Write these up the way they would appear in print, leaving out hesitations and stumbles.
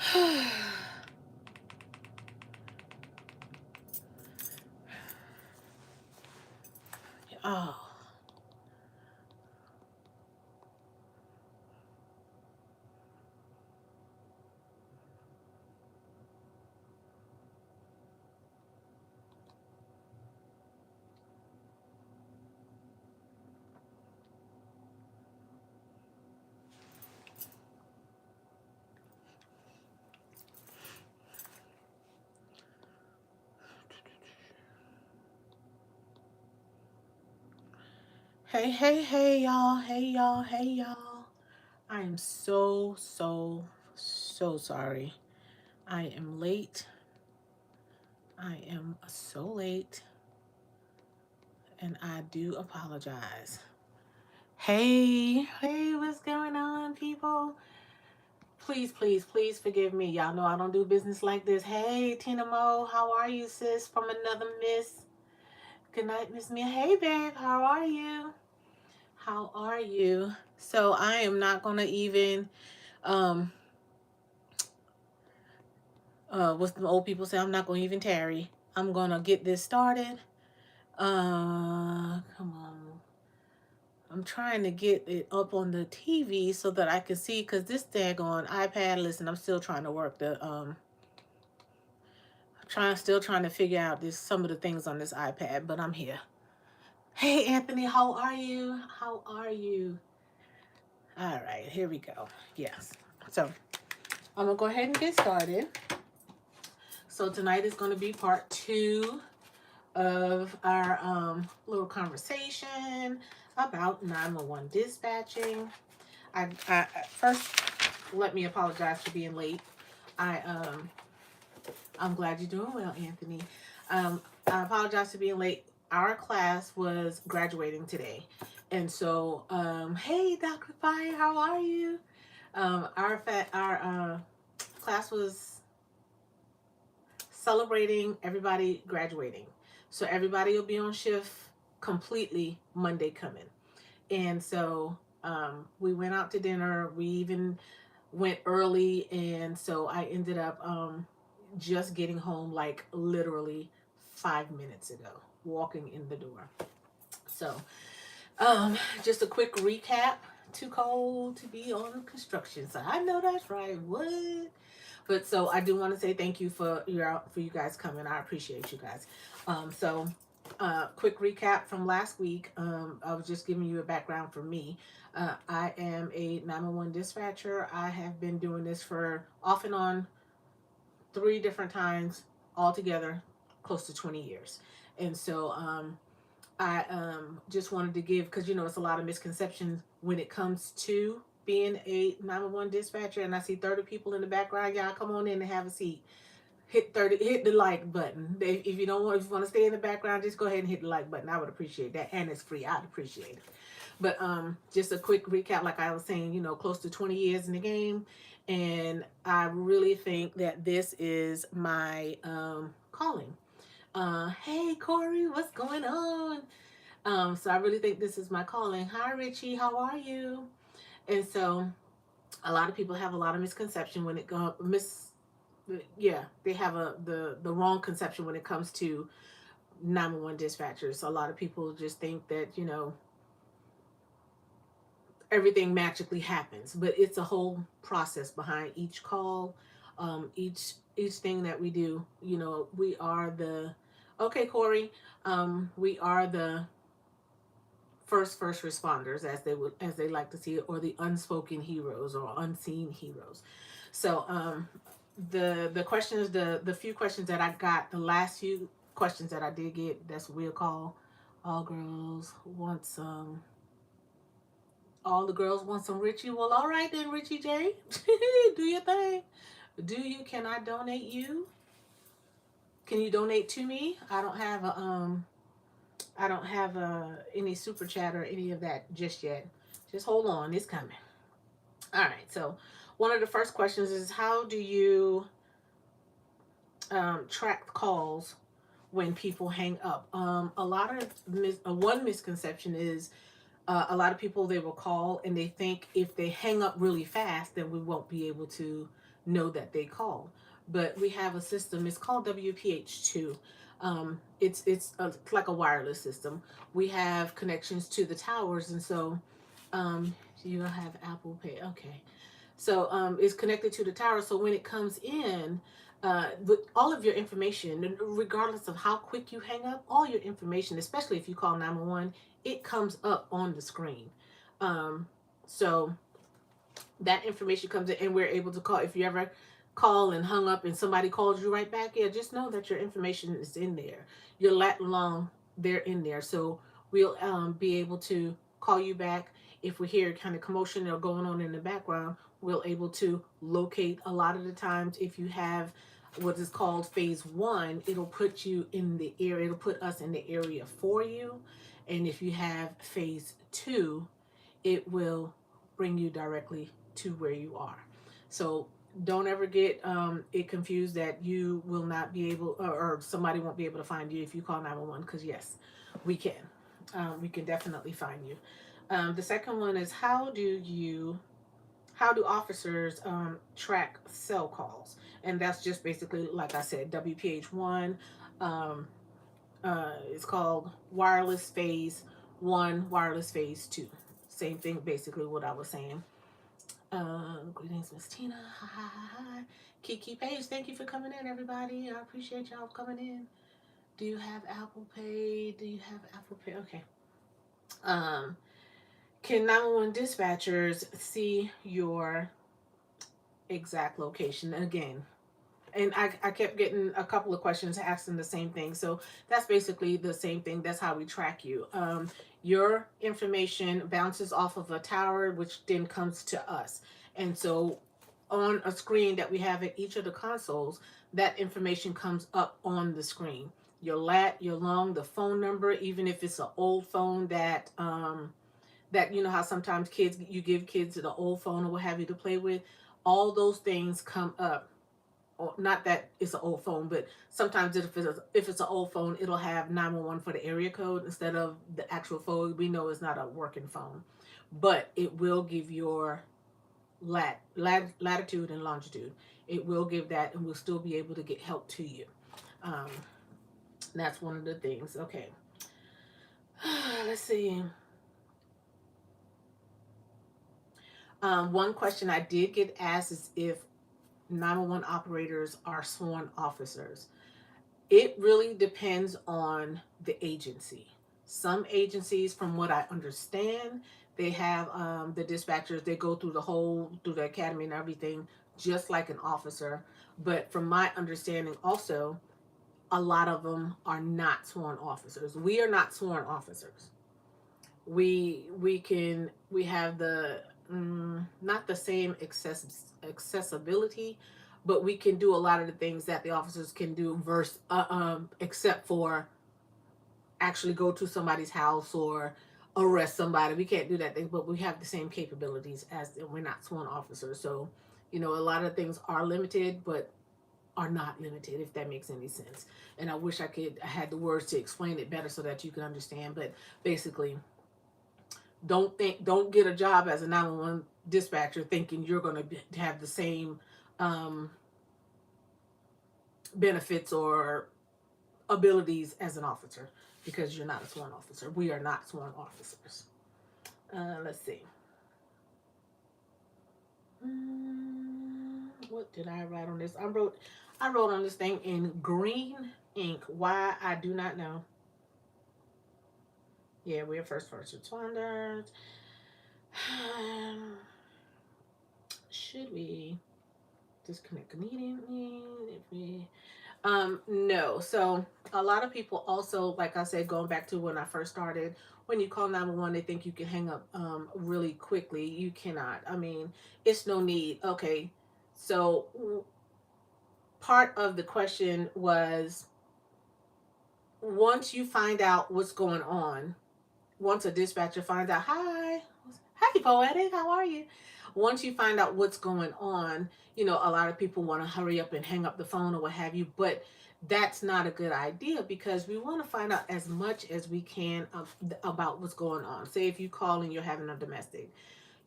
Oh. Hey, hey, hey, y'all. Hey, y'all. Hey, y'all. I am so sorry. I am late. I am so late. And I do apologize. Hey, hey, what's going on, people? Please, please, please forgive me. Y'all know I don't do business like this. Hey, Tina Mo, how are you, sis? From another miss. Good night, Miss Mia. Hey, babe, how are you? How are you? So I am not gonna even what's the old people say, I'm not gonna even tarry. I'm gonna get this started. Come on. I'm trying to get it up on the TV so that I can see, because this daggone iPad, listen, I'm still trying to work the still trying to figure out some of the things on this iPad, but I'm here. Hey Anthony, how are you? How are you? All right, here we go. Yes. So I'm gonna go ahead and get started. So tonight is going to be part 2 of our little conversation about 911 dispatching. I first, let me apologize for being late. I'm glad you're doing well, Anthony. I apologize for being late. Our class was graduating today, and so hey, Dr. Fire, how are you? Our class was celebrating everybody graduating. So everybody will be on shift completely Monday coming. And so we went out to dinner. We even went early. And so I ended up just getting home like literally 5 minutes ago, walking in the door. So just a quick recap. Too cold to be on the construction site. I know that's right. What? But so I do want to say thank you for you guys coming. I appreciate you guys. Quick recap from last week. I was just giving you a background for me. I am a 911 dispatcher. I have been doing this for off and on 3 different times altogether, close to 20 years. And so I just wanted to give, because it's a lot of misconceptions when it comes to being a 911 dispatcher. And I see 30 people in the background. Y'all come on in and have a seat. Hit the like button. If you want to stay in the background, just go ahead and hit the like button. I would appreciate that, and it's free. I'd appreciate it. But just a quick recap, like I was saying, close to 20 years in the game, and I really think that this is my calling. Hey Corey, what's going on? So I really think this is my calling. Hi Richie, how are you? And so a lot of people have a lot of misconception when it goes they have the wrong conception when it comes to 911 dispatchers. A lot of people just think that everything magically happens, but it's a whole process behind each call, each thing that we do. We are the Corey. We are the first responders, as they like to see it, or the unspoken heroes or unseen heroes. So the questions, the few questions that I got, the last few questions that I did get, that's what we'll call all girls want some. All the girls want some Richie. Well, all right then, Richie J. Do your thing. Can I donate you? Can you donate to me? I don't have any super chat or any of that just yet. Just hold on, it's coming. All right. So one of the first questions is, how do you track calls when people hang up? A lot of one misconception is a lot of people, they will call and they think if they hang up really fast, then we won't be able to know that they called. But we have a system. It's called WPH2. It's like a wireless system. We have connections to the towers, and so you have Apple Pay. Okay, so it's connected to the tower. So when it comes in, with all of your information, regardless of how quick you hang up, all your information, especially if you call 911, it comes up on the screen. Um, so that information comes in, and we're able to call. If you ever call and hung up and somebody calls you right back, yeah, just know that your information is in there. Your lat long, they're in there. So we'll be able to call you back if we hear kind of commotion or going on in the background. We'll able to locate. A lot of the times, if you have what is called phase one, it'll put you in the area. It'll put us in the area for you. And if you have phase two, it will bring you directly to where you are. So don't ever get it confused that you will not be able, or somebody won't be able to find you if you call 911, because yes, we can. We can definitely find you. The second one is how do officers track cell calls? And that's just basically, like I said, WPH1. Um, it's called wireless phase one, wireless phase two. Same thing, basically, what I was saying. Greetings, Miss Tina. Hi, hi, hi, hi. Kiki Page, thank you for coming in, everybody. I appreciate y'all coming in. Do you have Apple Pay? Do you have Apple Pay? Okay. Um, can 911 dispatchers see your exact location? Again, and I kept getting a couple of questions asking the same thing. So that's basically the same thing. That's how we track you. Your information bounces off of a tower, which then comes to us. And so on a screen that we have at each of the consoles, that information comes up on the screen. Your lat, your long, the phone number, even if it's an old phone that you know how sometimes kids, you give kids the old phone or what have you to play with, all those things come up. Or not that it's an old phone, but sometimes if it's an old phone, it'll have 911 for the area code instead of the actual phone. We know it's not a working phone, but it will give your latitude and longitude. It will give that, and we'll still be able to get help to you. Um, that's one of the things. Okay, let's see. One question I did get asked is if 911 operators are sworn officers. It really depends on the agency. Some agencies, from what I understand, they have the dispatchers, they go through the academy and everything, just like an officer. But from my understanding, also, a lot of them are not sworn officers. We are not sworn officers. We have the not the same accessibility, but we can do a lot of the things that the officers can do versus except for actually go to somebody's house or arrest somebody. We can't do that thing, but we have the same capabilities as we're not sworn officers. So you know, a lot of things are limited, but are not limited, if that makes any sense. And I wish I had the words to explain it better so that you can understand. But basically, don't get a job as a 911 dispatcher thinking you're going to have the same um, benefits or abilities as an officer, because you're not a sworn officer. We are not sworn officers. Let's see. What did I write on this? I wrote on this thing in green ink. Why, I do not know. Yeah, we're first responders. Should we disconnect immediately? If we no. So a lot of people also, like I said, going back to when I first started, when you call 911, they think you can hang up really quickly. You cannot. I mean, it's no need. Okay. So part of the question was, once you find out what's going on, once a dispatcher finds out, hi, poetic, how are you? Once you find out what's going on, you know, a lot of people want to hurry up and hang up the phone or what have you, but that's not a good idea, because we want to find out as much as we can about what's going on. Say if you call and you're having a domestic,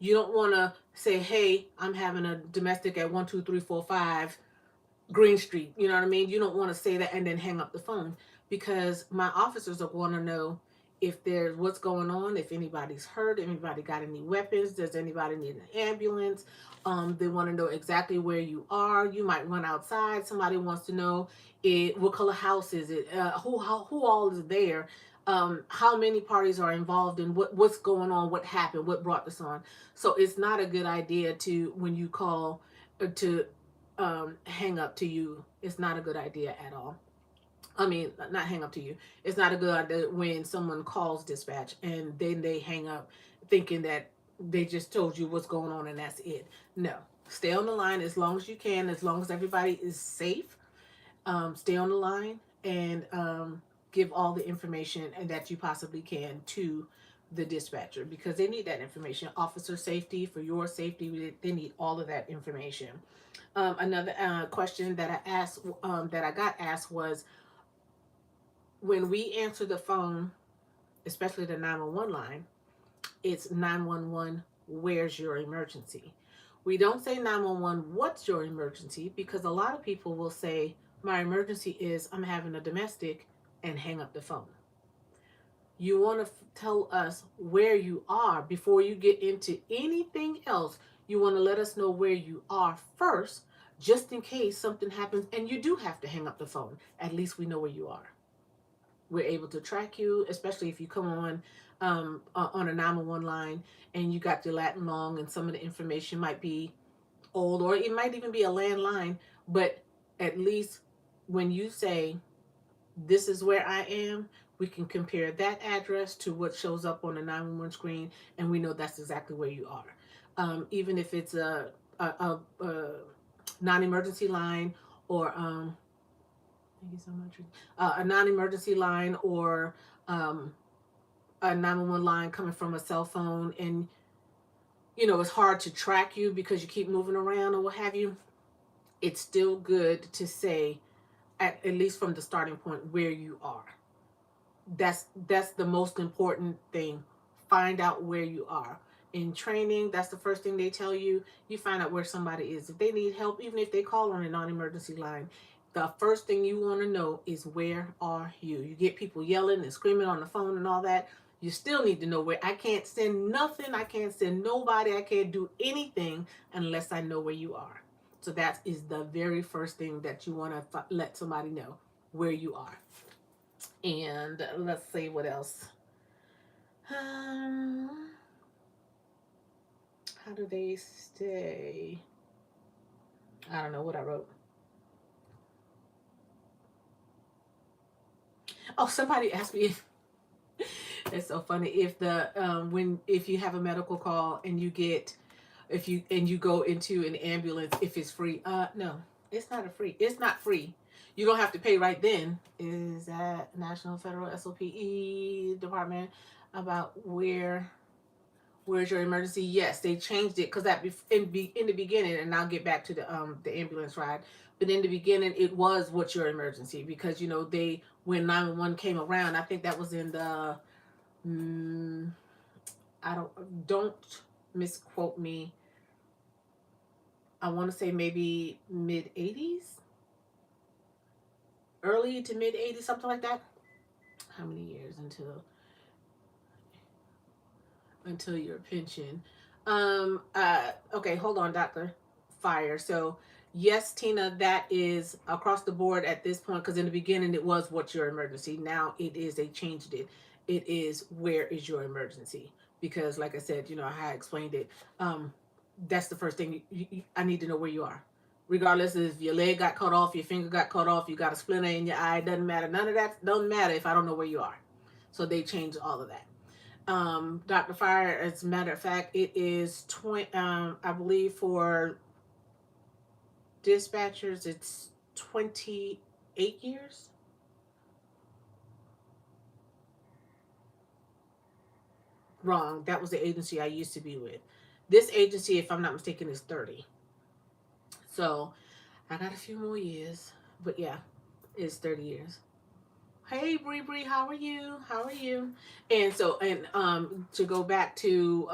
You don't want to say, hey, I'm having a domestic at 12345 Green Street. You know what I mean? You don't want to say that and then hang up the phone, because my officers are going to know if there's what's going on, if anybody's hurt, if anybody got any weapons, does anybody need an ambulance? They want to know exactly where you are. You might run outside. Somebody wants to know what color house is it, who all is there, how many parties are involved, and what's going on, what happened, what brought this on. So it's not a good idea to, when you call, to hang up to you. It's not a good idea at all. I mean, not hang up to you. It's not a good idea when someone calls dispatch and then they hang up thinking that they just told you what's going on and that's it. No. Stay on the line as long as you can, as long as everybody is safe. Stay on the line and give all the information and that you possibly can to the dispatcher, because they need that information. Officer safety, for your safety, they need all of that information. Another question that I got asked was, when we answer the phone, especially the 911 line, it's 911, where's your emergency? We don't say 911, what's your emergency? Because a lot of people will say, my emergency is I'm having a domestic, and hang up the phone. You want to tell us where you are before you get into anything else. You want to let us know where you are first, just in case something happens and you do have to hang up the phone. At least we know where you are. We're able to track you, especially if you come on a 911 line and you got your Latin long and some of the information might be old, or it might even be a landline. But at least when you say, this is where I am, we can compare that address to what shows up on the 911 screen, and we know that's exactly where you are. Even if it's a non-emergency line, or thank you so much, a non-emergency line, or a 911 line coming from a cell phone, and it's hard to track you because you keep moving around or what have you. It's still good to say, at least from the starting point, where you are. That's the most important thing. Find out where you are. In training, that's the first thing they tell you. You find out where somebody is. If they need help, even if they call on a non-emergency line, the first thing you want to know is, where are you? You get people yelling and screaming on the phone and all that. You still need to know where. I can't send nothing. I can't send nobody. I can't do anything unless I know where you are. So that is the very first thing that you want to let somebody know, where you are. And let's see what else. How do they stay? I don't know what I wrote. Oh, somebody asked me. It's so funny, if if you have a medical call and you get, if you go into an ambulance, if it's free. No, it's not free. You don't have to pay right then. Is that National Federal SOPE Department about where's your emergency? Yes, they changed it, because that in the beginning, and I'll get back to the ambulance ride. But in the beginning, it was, what's your emergency, because they, when 911 came around, I think that was in the I don't misquote me. I want to say maybe mid 80s, early to mid 80s, something like that. How many years until your pension? Okay, hold on, Dr. Fire. So yes, Tina, that is across the board at this point, because in the beginning it was, what's your emergency. Now they changed it. It is, where is your emergency? Because like I said, how I explained it, that's the first thing. I need to know where you are. Regardless if your leg got cut off, your finger got cut off, you got a splinter in your eye, doesn't matter. None of that doesn't matter if I don't know where you are. So they changed all of that. Dr. Fire, as a matter of fact, it is 20, I believe for dispatchers, it's 28 years. Wrong. That was the agency I used to be with. This agency, if I'm not mistaken, is 30. So I got a few more years, but yeah, it's 30 years. Hey Bree, how are you? How are you? And so, and to go back to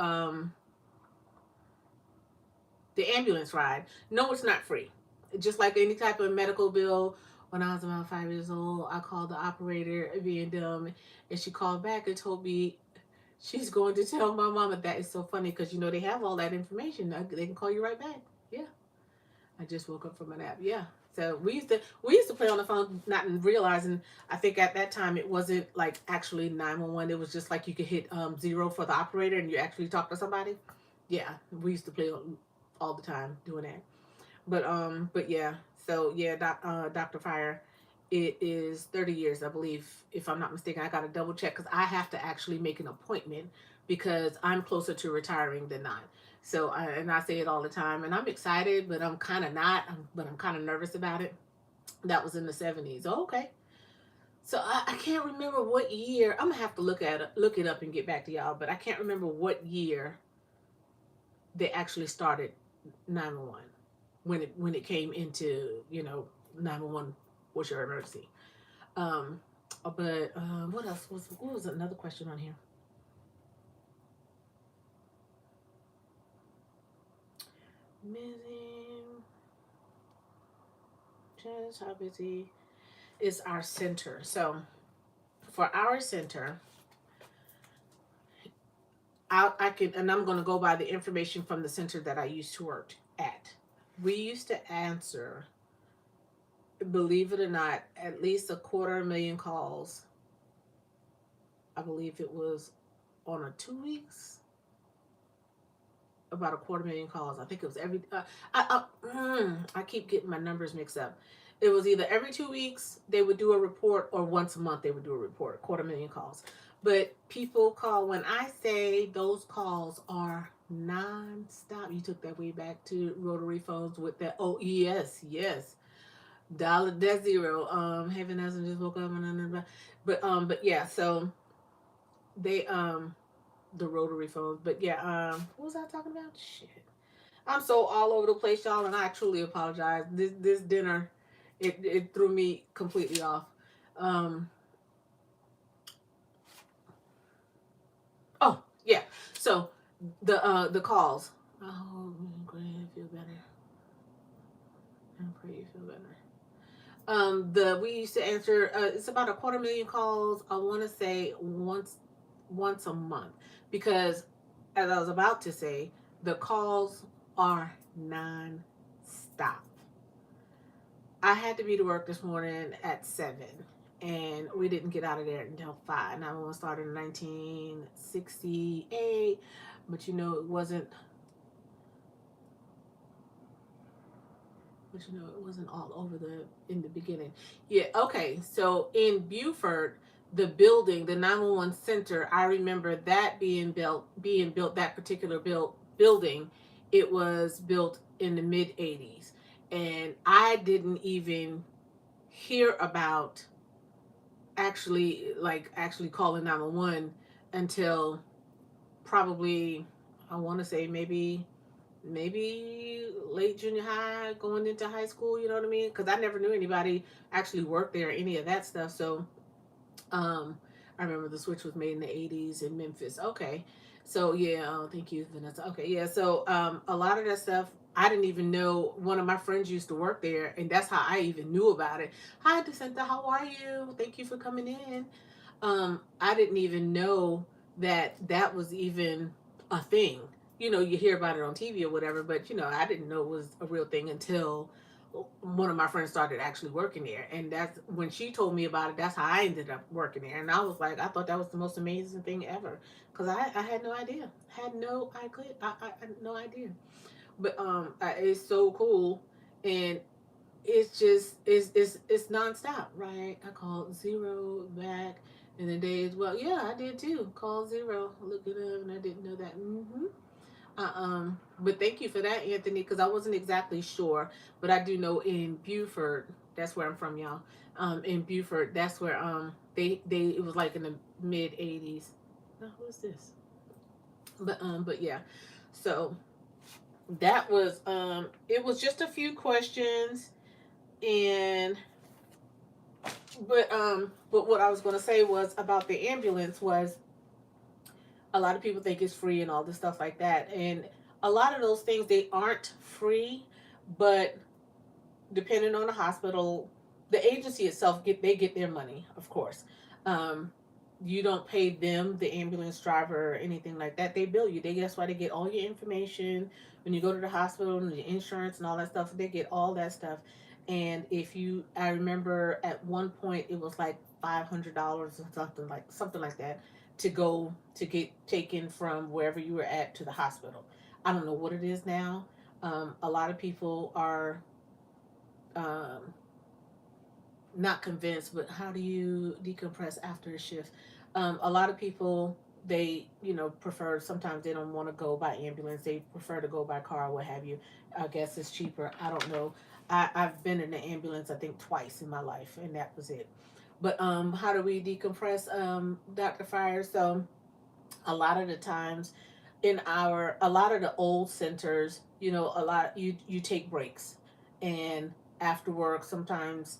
the ambulance ride. No, it's not free. Just like any type of medical bill. When I was about 5 years old, I called the operator, being dumb, and she called back and told me she's going to tell my mama. That is so funny because you know they have all that information. They can call you right back. Yeah, I just woke up from a nap. Yeah. So we used to play on the phone, not realizing. I think at that time it wasn't like actually 911. It was just like you could hit 0 for the operator and you actually talk to somebody. Yeah, we used to play all the time doing that. But yeah. So yeah, Dr. Fire, it is 30 years, I believe, if I'm not mistaken. I got to double check because I have to actually make an appointment because I'm closer to retiring than not. So and I say it all the time, and I'm excited, but I'm kind of not. But I'm kind of nervous about it. That was in the 70s. Oh, okay. So I can't remember what year. I'm gonna have to look it up and get back to y'all. But I can't remember what year they actually started 911 when it came into 911 was your emergency. Um, but what was another question on here? Missing. Just how busy is our center? So for our center, I can, and I'm going to go by the information from the center that I used to work at. We used to answer, believe it or not, at least 250,000 calls. I believe it was on a 2 weeks, about 250,000 calls. I think it was every. I keep getting my numbers mixed up. It was either every 2 weeks they would do a report, or once a month they would do a report. 250,000 calls, but people call. When I say those calls are non-stop, you took that way back to rotary phones with that. Oh yes, yes. Dollar dead zero. Heaven hasn't just woke up and but yeah. So they the rotary phones. But yeah, what was I talking about? Shit. I'm so all over the place, y'all, and I truly apologize. This dinner, it threw me completely off. Um oh, yeah. So the calls. Oh, I'm glad you feel better. I pray you feel better. The we used to answer it's about 250,000 calls, I want to say once a month, because as I was about to say, the calls are non-stop. I had to be to work this morning at 7, and we didn't get out of there until 5. Now, we started in 1968, but it wasn't all over in the beginning. Yeah, okay. So in Buford, the building, the 911 center, I remember that being built, that particular building, it was built in the mid 80s. And I didn't even hear about actually calling 911 until probably, I want to say, maybe late junior high, going into high school. You know what I mean? Because I never knew anybody actually worked there, any of that stuff. So I remember the switch was made in the 80s in Memphis. Okay. So yeah, thank you, Vanessa. Okay, yeah. So a lot of that stuff I didn't even know. One of my friends used to work there, and that's how I even knew about it. Hi, Decenta, how are you? Thank you for coming in. I didn't even know that was even a thing. You hear about it on TV or whatever, but I didn't know it was a real thing until one of my friends started actually working there, and that's when she told me about it. That's how I ended up working there, and I was like, I thought that was the most amazing thing ever, because I had no idea, had no idea. But it's so cool, and it's just it's nonstop, right? I called zero back in the days. Well, yeah, I did too. Call zero, look it up, and I didn't know that. But thank you for that, Anthony, because I wasn't exactly sure, but I do know in Buford, that's where I'm from, y'all. In Buford, that's where they it was like in the mid 80s. Now, who's this? But yeah, so that was it was just a few questions, and but what I was going to say was about the ambulance was, a lot of people think it's free and all this stuff like that, and a lot of those things, they aren't free, but depending on the hospital, the agency itself get their money, of course. Um, you don't pay them, the ambulance driver or anything like that. They bill you. That's why they get all your information when you go to the hospital and the insurance and all that stuff. They get all that stuff. And if you, I remember at one point it was like $500 or something like that to go to get taken from wherever you were at to the hospital. I don't know what it is now. A lot of people are um, not convinced, but how do you decompress after a shift? A lot of people, they prefer, sometimes they don't want to go by ambulance, they prefer to go by car or what have you. I guess it's cheaper, I don't know. I've been in the ambulance I think twice in my life, and that was it. But how do we decompress, Dr. Fire? So a lot of the times in our a lot of the old centers, a lot, you take breaks, and after work sometimes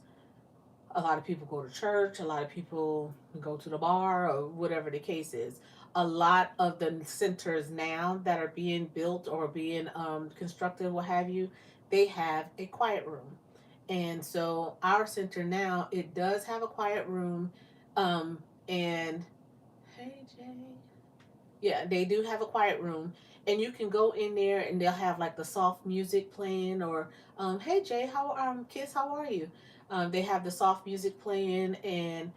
a lot of people go to church, a lot of people go to the bar, or whatever the case is. A lot of the centers now that are being built or being constructed, what have you, they have a quiet room. And so our center now, it does have a quiet room. And hey, Jay. Yeah, they do have a quiet room, and you can go in there, and they'll have like the soft music playing, or hey Jay, how kids, how are you? They have the soft music playing, and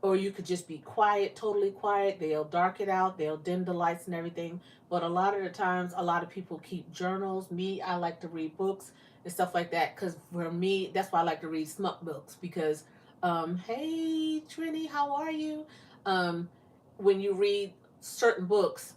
or you could just be quiet, totally quiet. They'll dark it out, they'll dim the lights and everything. But a lot of the times, a lot of people keep journals. Me, I like to read books and stuff like that, because for me, that's why I like to read smut books, because hey Trini, how are you? Um, when you read certain books,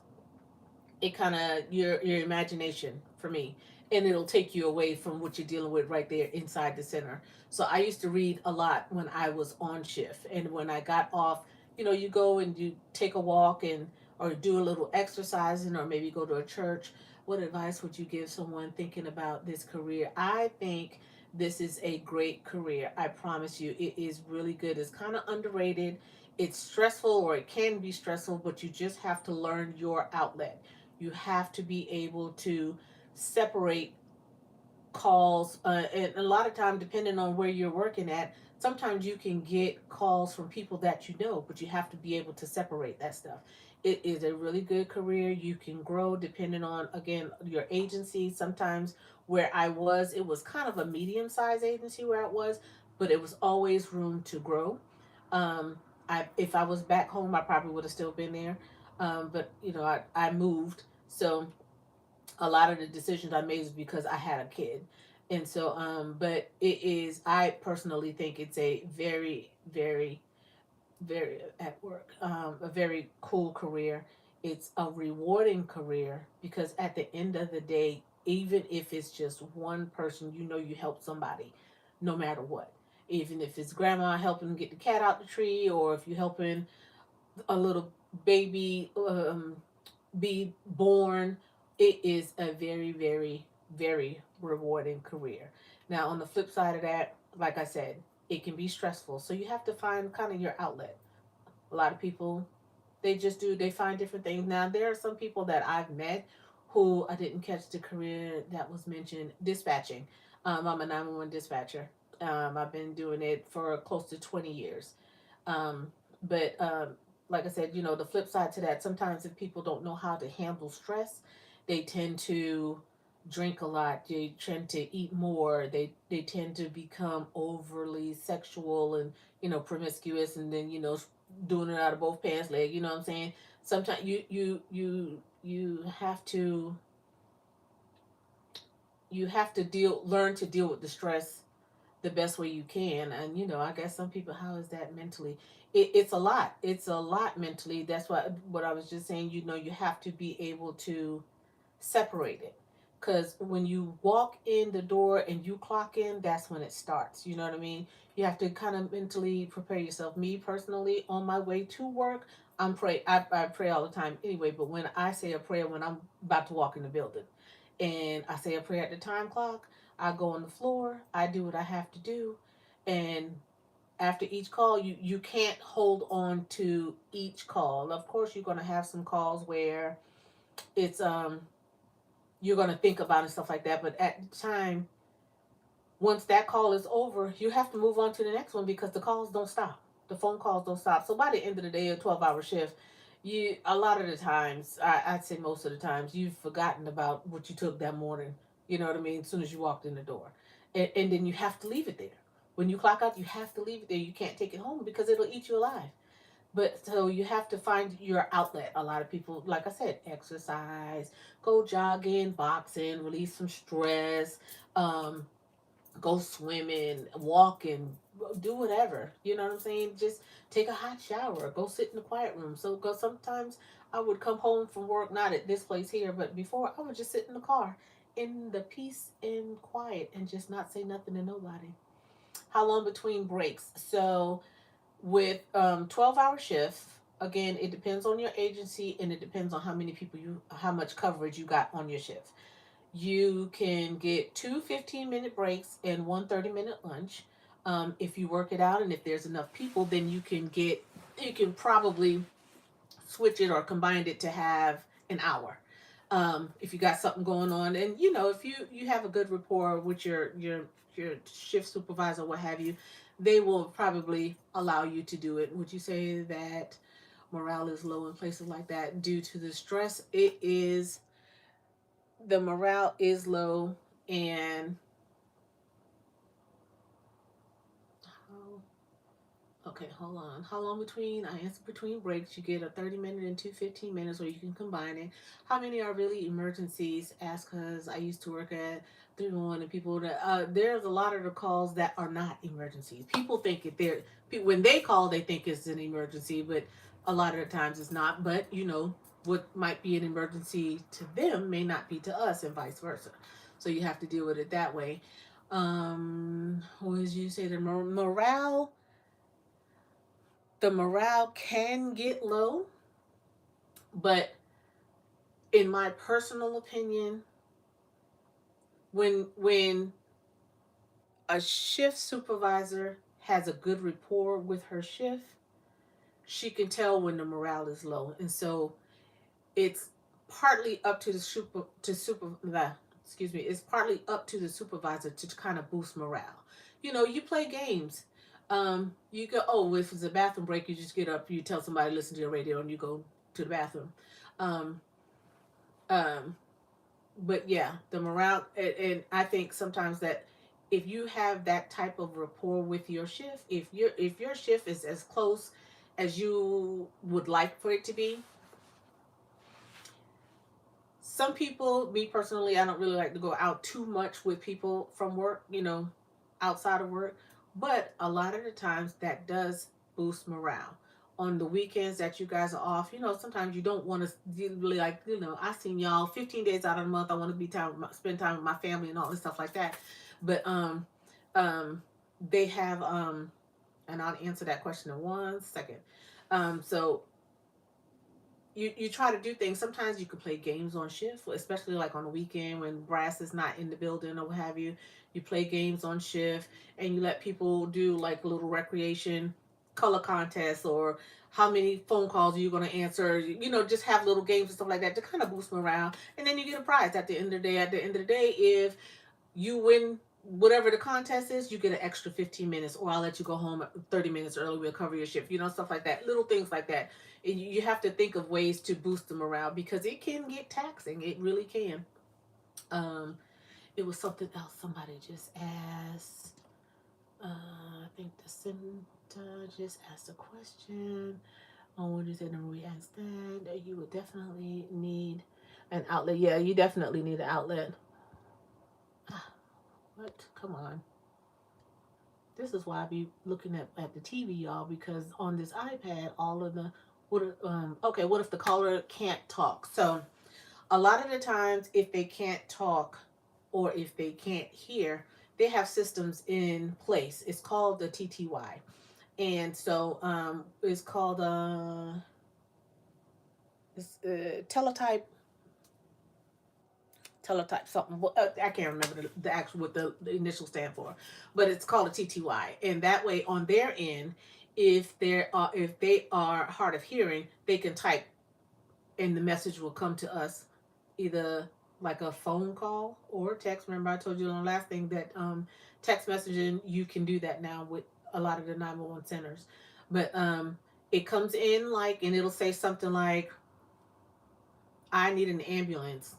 it kind of your imagination, for me, and it'll take you away from what you're dealing with right there inside the center. So I used to read a lot when I was on shift, and when I got off, you go and you take a walk, and or do a little exercising, or maybe go to a church. What advice would you give someone thinking about this career? I think this is a great career. I promise you, it is really good. It's kind of underrated. It's stressful, or it can be stressful, but you just have to learn your outlet. You have to be able to separate calls, and a lot of time, depending on where you're working at, sometimes you can get calls from people that you know, but you have to be able to separate that stuff. It is a really good career. You can grow depending on, again, your agency. Sometimes where I was, it was kind of a medium-sized agency where I was, but it was always room to grow. If I was back home, I probably would have still been there. But I moved, so a lot of the decisions I made is because I had a kid. And so, but it is, I personally think it's a very, very, very, at work, a very cool career. It's a rewarding career, because at the end of the day, even if it's just one person, you help somebody, no matter what. Even if it's grandma helping get the cat out the tree, or if you're helping a little baby be born, it is a very, very, very rewarding career. Now, on the flip side of that, like I said, it can be stressful. So you have to find kind of your outlet. A lot of people, they find different things. Now, there are some people that I've met who, I didn't catch the career that was mentioned, dispatching. I'm a 911 dispatcher. I've been doing it for close to 20 years. Um, but like I said, the flip side to that, sometimes if people don't know how to handle stress, they tend to drink a lot. They tend to eat more. They tend to become overly sexual and promiscuous, and then doing it out of both pants leg. You know what I'm saying? Sometimes you have to learn to deal with the stress the best way you can. And I guess some people, how is that mentally? It's a lot mentally. That's what I was just saying. You have to be able to separate it, because when you walk in the door and you clock in, that's when it starts. You know what I mean? You have to kind of mentally prepare yourself. Me personally, on my way to work, I pray all the time anyway, but when I say a prayer when I'm about to walk in the building, and I say a prayer at the time clock, I go on the floor, I do what I have to do, and after each call, you can't hold on to each call. Of course, you're going to have some calls where it's you're going to think about and stuff like that. But at the time, once that call is over, you have to move on to the next one because the calls don't stop. The phone calls don't stop. So by the end of the day, a 12-hour shift, you a lot of the times, I'd say most of the times, you've forgotten about what you took that morning. You know what I mean? As soon as you walked in the door, and then you have to leave it there. When you clock out, you have to leave it there. You can't take it home because it'll eat you alive. But so you have to find your outlet. A lot of people, like I said, exercise, go jogging, boxing, release some stress, um, go swimming, walking, do whatever. You know what I'm saying? Just take a hot shower, go sit in the quiet room. So go sometimes I would come home from work, not at this place here, but before I would just sit in the car in the peace and quiet and just not say nothing to nobody. How long between breaks? So with 12-hour shifts, again, it depends on your agency and it depends on how many people how much coverage you got on your shift. You can get two 15-minute breaks and one 30-minute lunch. If you work it out and if there's enough people, then you can probably switch it or combine it to have an hour. If you got something going on, and if you have a good rapport with your shift supervisor, what have you, they will probably allow you to do it. Would you say that morale is low in places like that due to the stress? The morale is low, and okay, hold on. How long between? I answer between breaks. You get a 30-minute and two 15 minutes, or you can combine it. How many are really emergencies? Ask because I used to work at 311, and people that there's a lot of the calls that are not emergencies. People think when they call, they think it's an emergency, but a lot of the times it's not. But what might be an emergency to them may not be to us, and vice versa. So you have to deal with it that way. What did you say? The morale can get low, but in my personal opinion, when a shift supervisor has a good rapport with her shift, she can tell when the morale is low. And so it's partly up to the excuse me, it's partly up to the supervisor to kind of boost morale. You play games. You go, oh, if it's a bathroom break, you just get up, you tell somebody to listen to your radio, and you go to the bathroom. Um, um, but yeah, the morale, and I think sometimes that if you have that type of rapport with your shift, if your shift is as close as you would like for it to be, some people, me personally, I don't really like to go out too much with people from work, outside of work. But a lot of the times that does boost morale. On the weekends that you guys are off, sometimes you don't want to really like, I seen y'all 15 days out of the month. I want to spend time with my family and all this stuff like that. But um, they have and I'll answer that question in 1 second. So you try to do things. Sometimes you can play games on shift, especially like on the weekend when brass is not in the building or what have you. You play games on shift and you let people do like a little recreation color contests or how many phone calls are you going to answer. Just have little games and stuff like that to kind of boost morale. And then you get a prize at the end of the day. At the end of the day, if you win whatever the contest is, you get an extra 15 minutes, or I'll let you go home 30 minutes early. We'll cover your shift, stuff like that. Little things like that. And you have to think of ways to boost the morale because it can get taxing. It really can. Um, it was something else somebody just asked. I think the center just asked a question. When you said number we asked that, you would definitely need an outlet. Yeah, you definitely need an outlet. What? Come on. This is why I be looking at the TV, y'all, because on this iPad, all of the what if the caller can't talk? So a lot of the times, if they can't talk or if they can't hear, they have systems in place. It's called the TTY, and so it's called teletype something. I can't remember the actual what the initials stand for, but it's called a TTY. And that way, on their end, if they are hard of hearing, they can type, and the message will come to us either like a phone call or text. Remember, I told you on the last thing that text messaging, you can do that now with a lot of the 911 centers. But it comes in like, and it'll say something like, I need an ambulance,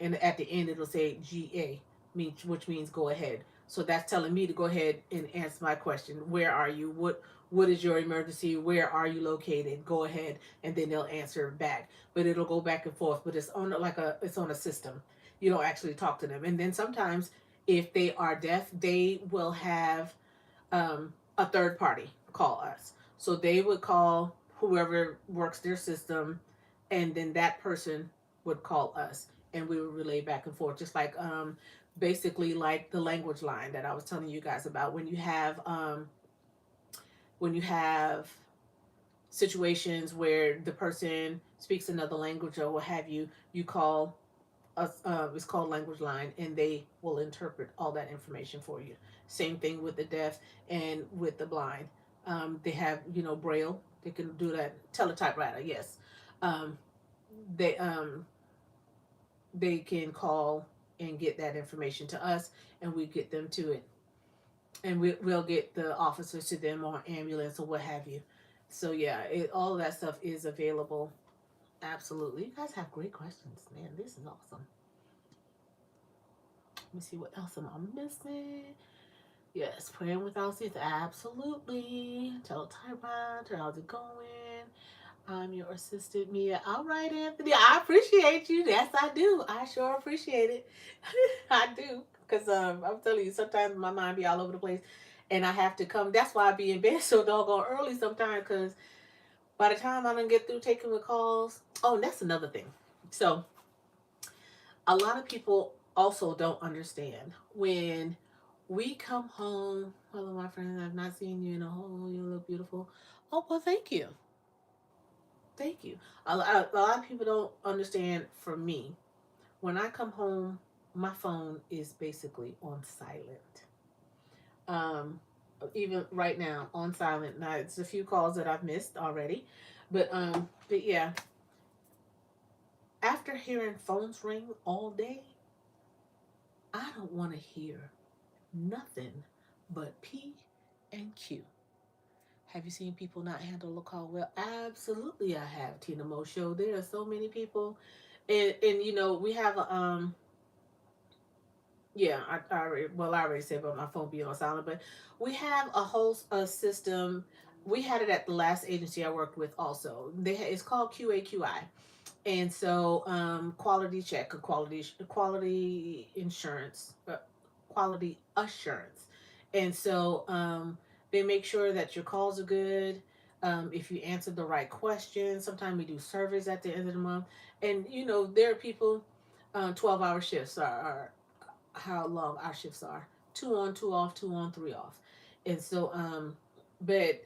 and at the end it'll say GA, which means go ahead. So that's telling me to go ahead and answer my question. Where are you? What is your emergency? Where are you located? Go ahead, and then they'll answer back. But it'll go back and forth. But it's on a system. You don't actually talk to them. And then sometimes if they are deaf, they will have a third party call us. So they would call whoever works their system, and then that person would call us, and we would relay back and forth, just like basically like the language line that I was telling you guys about. When you have situations where the person speaks another language or what have you, you call us. It's called language line, and they will interpret all that information for you. Same thing with the deaf and with the blind. They have braille. They can do that. Teletypewriter, yes. Um, they they can call and get that information to us, and we get them to it, and we'll get the officers to them, or ambulance or what have you. So yeah, all of that stuff is available. Absolutely. You guys have great questions, man. This is awesome. Let me see what else am I missing. Yes, praying without ceasing. Absolutely. Tell typewriter, how's it going? I'm your assistant, Mia. All right, Anthony. I appreciate you. Yes, I do. I sure appreciate it. I do. Because I'm telling you, sometimes my mind be all over the place. And I have to come. That's why I be in bed so doggone early sometimes. Because by the time I don't get through taking the calls. Oh, and that's another thing. So, a lot of people also don't understand when we come home. Hello, my friend. I've not seen you in a whole. You look beautiful. Oh, well, thank you. Thank you. A lot of people don't understand. For me, when I come home, my phone is basically on silent. Um, Even right now, on silent. Now, it's a few calls that I've missed already, but yeah. After hearing phones ring all day, I don't want to hear nothing but P and Q. Have you seen people not handle the call well? Absolutely, I have. Tina Mo show. There are so many people, and we have a yeah. I already said about my phone being on silent, but we have a whole system. We had it at the last agency I worked with. Also, it's called QAQI, and so quality check, or quality insurance, quality assurance. And so they make sure that your calls are good. If you answer the right questions, sometimes we do surveys at the end of the month. And there are people, 12-hour shifts are how long our shifts are: two on, two off, two on, three off. And so, but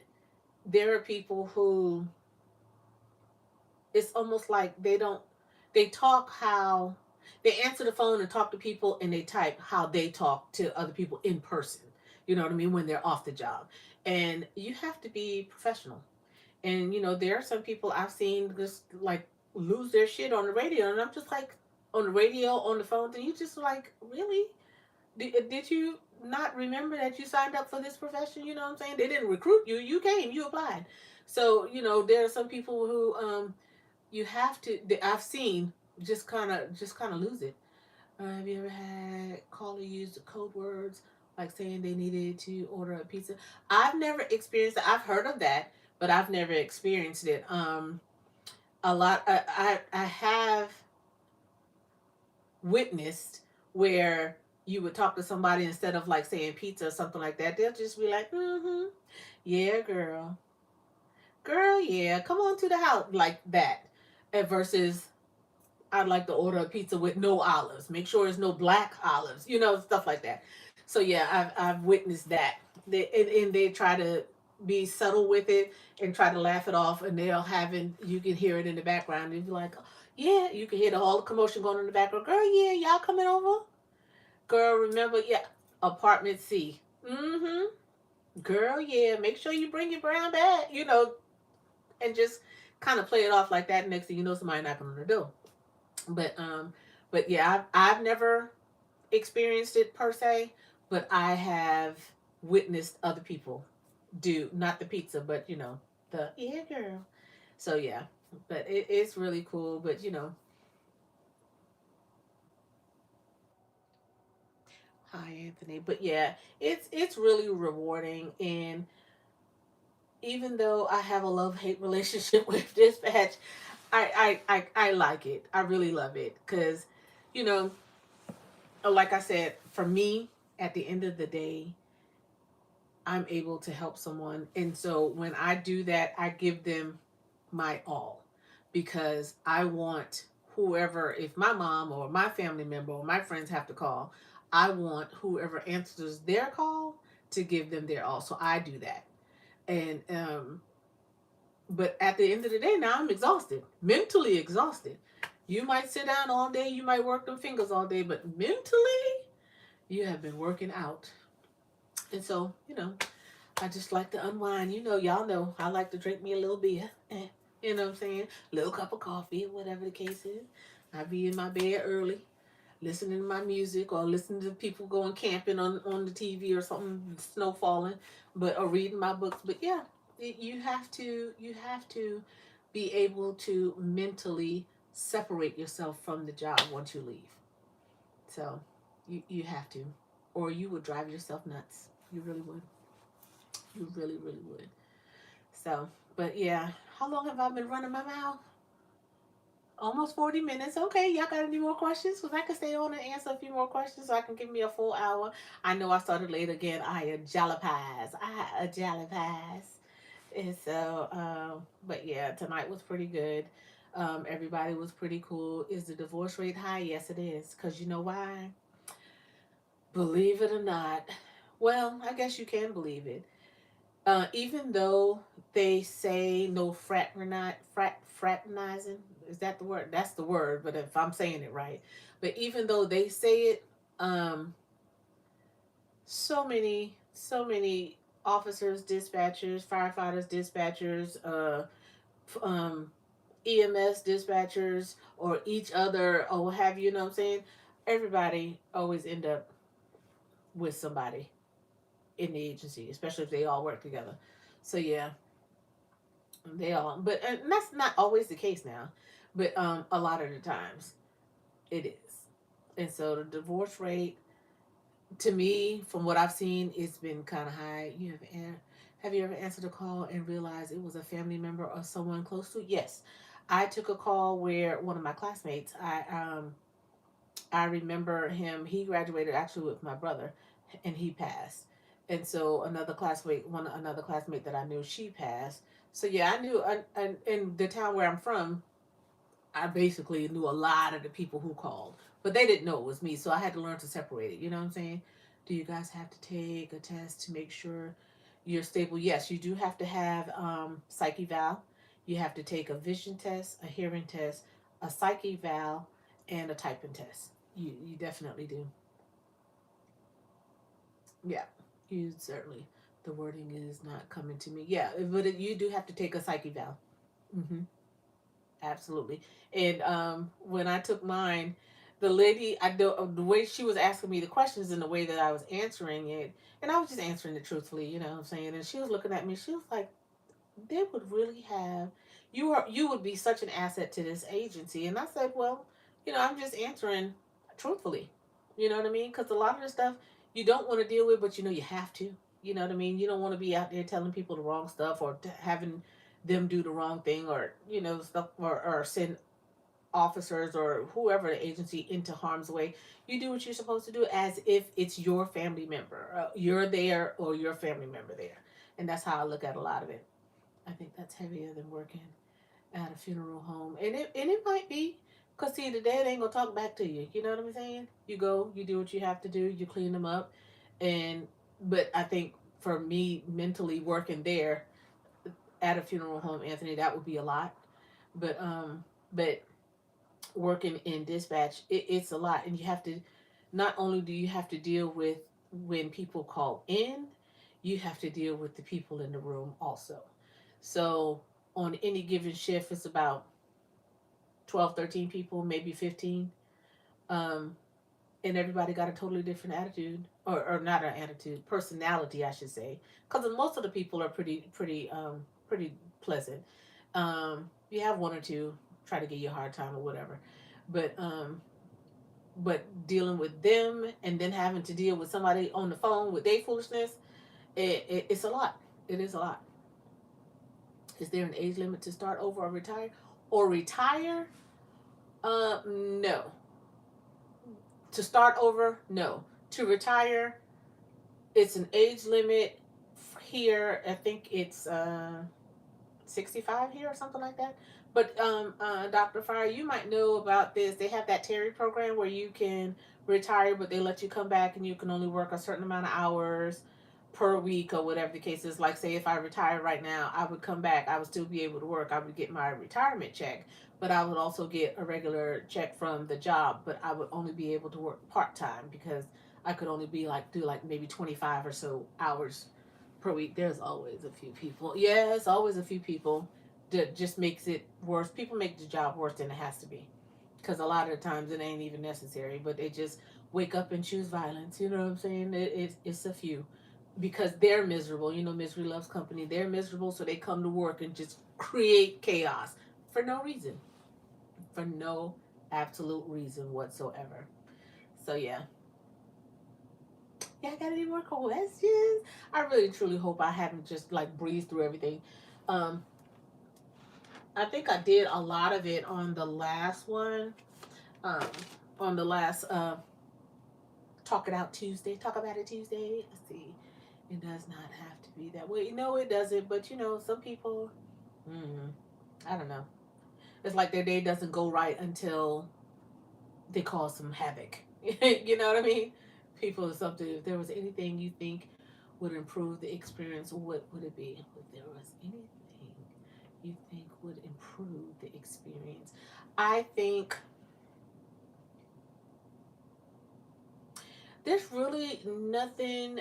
there are people who, it's almost like they talk how they answer the phone and talk to people, and they type how they talk to other people in person. You know what I mean? When they're off the job. And you have to be professional. And there are some people I've seen just like lose their shit on the radio, and I'm just like, on the radio, on the phone, and you just like, really? Did you not remember that you signed up for this profession? You know what I'm saying? They didn't recruit you. You came, you applied. So, there are some people who you have to, I've seen, just kind of lose it. Have you ever had caller use the code words, like saying they needed to order a pizza? I've never experienced it. I've heard of that, but I've never experienced it. A lot. I have witnessed where you would talk to somebody, instead of like saying pizza or something like that, they'll just be like, "Mm-hmm, yeah, girl, yeah, come on to the house," like that. And versus, I'd like to order a pizza with no olives. Make sure it's no black olives, stuff like that. So yeah, I've witnessed that. And they try to be subtle with it and try to laugh it off, and you can hear it in the background. You'd be like, yeah, you can hear the whole commotion going in the background. Girl, yeah, y'all coming over? Girl, remember, yeah, apartment C. Mm-hmm. Girl, yeah, make sure you bring your brown bag, and just kind of play it off like that. Next thing you know, somebody knocking on the door. But But yeah, I've never experienced it per se, but I have witnessed other people do, not the pizza, but the yeah girl. So yeah, but it's really cool. But hi Anthony. But yeah, it's really rewarding. And even though I have a love hate relationship with Dispatch, I like it. I really love it because, you know, like I said, for me, at the end of the day, I'm able to help someone. And so when I do that, I give them my all because I want whoever, if my mom or my family member or my friends have to call, I want whoever answers their call to give them their all. So I do that. And, but at the end of the day, now I'm exhausted, mentally exhausted. You might sit down all day, you might work them fingers all day, but mentally, you have been working out. And so, I just like to unwind. Y'all know I like to drink me a little beer. You know what I'm saying? A little cup of coffee, whatever the case is. I be in my bed early, listening to my music or listening to people going camping on the TV or something, snow falling, but or reading my books. But yeah, you have to be able to mentally separate yourself from the job once you leave. So you have to, or you would drive yourself nuts. You really would. You really, really would. So, but yeah, how long have I been running my mouth? Almost 40 minutes. Okay, y'all got any more questions? Because I can stay on and answer a few more questions so I can give me a full hour. I know I started late again. I apologize. I apologize. And so, but yeah, tonight was pretty good. Everybody was pretty cool. Is the divorce rate high? Yes, it is. Because you know why? Believe it or not. Well, I guess you can believe it. Even though they say no fraternizing, is that the word? That's the word, but if I'm saying it right. But even though they say it, um, so many officers, dispatchers, firefighters, dispatchers, EMS dispatchers, or each other, or what have you, you know what I'm saying? Everybody always end up with somebody in the agency, especially if they all work together. So yeah, they all, but and that's not always the case now, but a lot of the times it is. And so the divorce rate, to me, from what I've seen, it's been kind of high. Have you ever answered a call and realized it was a family member or someone close to? Yes, I took a call where one of my classmates. I remember him. He graduated actually with my brother, and he passed. And so another classmate that I knew, she passed. So yeah, I knew. In the town where I'm from, I basically knew a lot of the people who called, but they didn't know it was me. So I had to learn to separate it. You know what I'm saying? Do you guys have to take a test to make sure you're stable? Yes, you do have to have psych eval. You have to take a vision test, a hearing test, a psych eval, and a typing test. You definitely do. Yeah, you certainly. The wording is not coming to me. Yeah, but you do have to take a psych eval. Mm-hmm. Absolutely. And when I took mine, the lady, the way she was asking me the questions and the way that I was answering it, and I was just answering it truthfully, you know what I'm saying? And she was looking at me, she was like, they would really have, you would be such an asset to this agency. And I said, well, I'm just answering truthfully. You know what I mean? Because a lot of the stuff you don't want to deal with, but you have to. You know what I mean? You don't want to be out there telling people the wrong stuff or having them do the wrong thing, or stuff, or send officers or whoever the agency into harm's way. You do what you're supposed to do as if it's your family member. You're there or your family member there. And that's how I look at a lot of it. I think that's heavier than working at a funeral home. And it might be, because see, the dead ain't gonna talk back to you. You know what I'm saying? You go, you do what you have to do, you clean them up. And but I think for me, mentally working there at a funeral home, Anthony, that would be a lot. But working in dispatch, it's a lot. And you have to, not only do you have to deal with when people call in, you have to deal with the people in the room also. So on any given shift, it's about 12, 13 people, maybe 15. Um, and everybody got a totally different attitude, or not an attitude, personality, I should say, because most of the people are pretty pleasant. You have one or two try to give you a hard time or whatever, but but dealing with them and then having to deal with somebody on the phone with their foolishness, it's a lot. It is a lot. Is there an age limit to start over or retire? Or retire? No. To start over? No. To retire, it's an age limit here. I think it's 65 here or something like that. But Dr. Fire, you might know about this. They have that Terry program where you can retire, but they let you come back and you can only work a certain amount of hours per week or whatever the case is. Like, say if I retire right now, I would come back, I would still be able to work, I would get my retirement check, but I would also get a regular check from the job, but I would only be able to work part-time because I could only be like do like maybe 25 or so hours per week. There's always a few people. Yeah, it's always a few people that just makes it worse. People make the job worse than it has to be, because a lot of the times it ain't even necessary, but they just wake up and choose violence. You know what I'm saying? It's a few, because they're miserable. You know, misery loves company. They're miserable, so they come to work and just create chaos for no reason, for no absolute reason whatsoever. So yeah. Yeah, I got any more questions? I really truly hope I haven't just like breezed through everything. Um, I think I did a lot of it on the last one. Um, on the last Talk It Out Tuesday. Talk About It Tuesday. Let's see. It does not have to be that way. No, it doesn't. But you know, some people, mm, I don't know. It's like their day doesn't go right until they cause some havoc. You know what I mean? People or something. If there was anything you think would improve the experience, what would it be? If there was anything you think would improve the experience, I think there's really nothing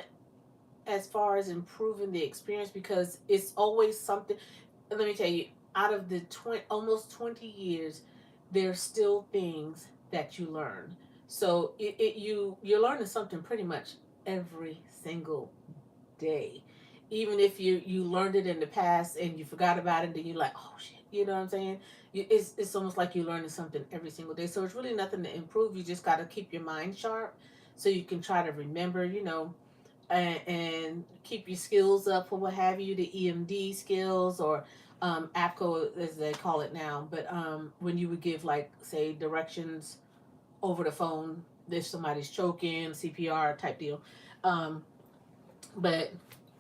as far as improving the experience, because it's always something. Let me tell you, out of the almost 20 years, there's still things that you learn. So you're learning something pretty much every single day. Even if you learned it in the past and you forgot about it, then you're like, oh shit, you know what I'm saying? It's almost like you're learning something every single day. So it's really nothing to improve. You just got to keep your mind sharp so you can try to remember, and keep your skills up or what have you, the EMD skills, or APCO as they call it now. But when you would give, like, say, directions over the phone if somebody's choking, CPR type deal. Um, but